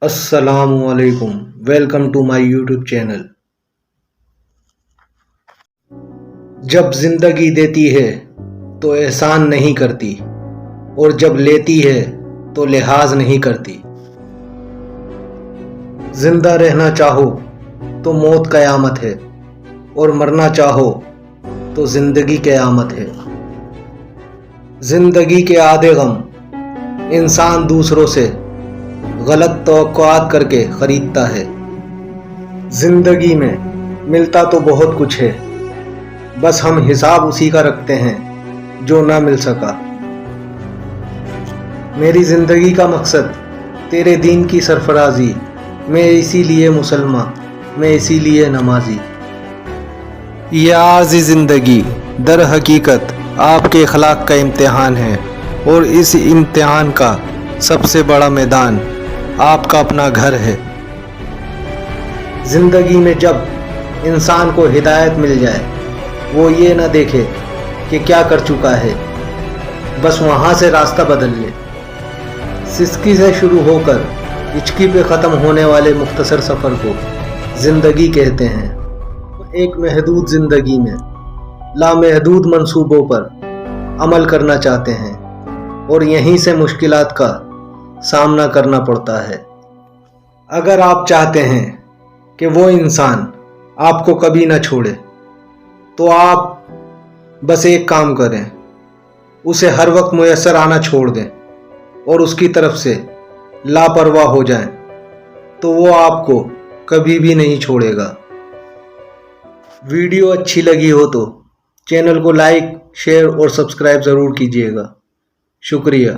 السلام علیکم، welcome to my YouTube channel. جب زندگی دیتی ہے تو احسان نہیں کرتی، اور جب لیتی ہے تو لحاظ نہیں کرتی۔ زندہ رہنا چاہو تو موت قیامت ہے، اور مرنا چاہو تو زندگی قیامت ہے۔ زندگی کے آدھے غم انسان دوسروں سے غلط توقعات کر کے خریدتا ہے۔ زندگی میں ملتا تو بہت کچھ ہے، بس ہم حساب اسی کا رکھتے ہیں جو نہ مل سکا۔ میری زندگی کا مقصد تیرے دین کی سرفرازی، میں اسی لیے مسلمان، میں اسی لیے نمازی۔ یہ عارضی زندگی در حقیقت آپ کے اخلاق کا امتحان ہے، اور اس امتحان کا سب سے بڑا میدان آپ کا اپنا گھر ہے۔ زندگی میں جب انسان کو ہدایت مل جائے، وہ یہ نہ دیکھے کہ کیا کر چکا ہے، بس وہاں سے راستہ بدل لے۔ سسکی سے شروع ہو کر ہچکی پہ ختم ہونے والے مختصر سفر کو زندگی کہتے ہیں۔ ایک محدود زندگی میں لامحدود منصوبوں پر عمل کرنا چاہتے ہیں، اور یہیں سے مشکلات کا سامنا کرنا پڑتا ہے۔ اگر آپ چاہتے ہیں کہ وہ انسان آپ کو کبھی نہ چھوڑے، تو آپ بس ایک کام کریں، اسے ہر وقت میسر آنا چھوڑ دیں، اور اس کی طرف سے لاپرواہ ہو جائیں، تو وہ آپ کو کبھی بھی نہیں چھوڑے گا۔ ویڈیو اچھی لگی ہو تو چینل کو لائک، شیئر اور سبسکرائب ضرور کیجیے گا۔ شکریہ۔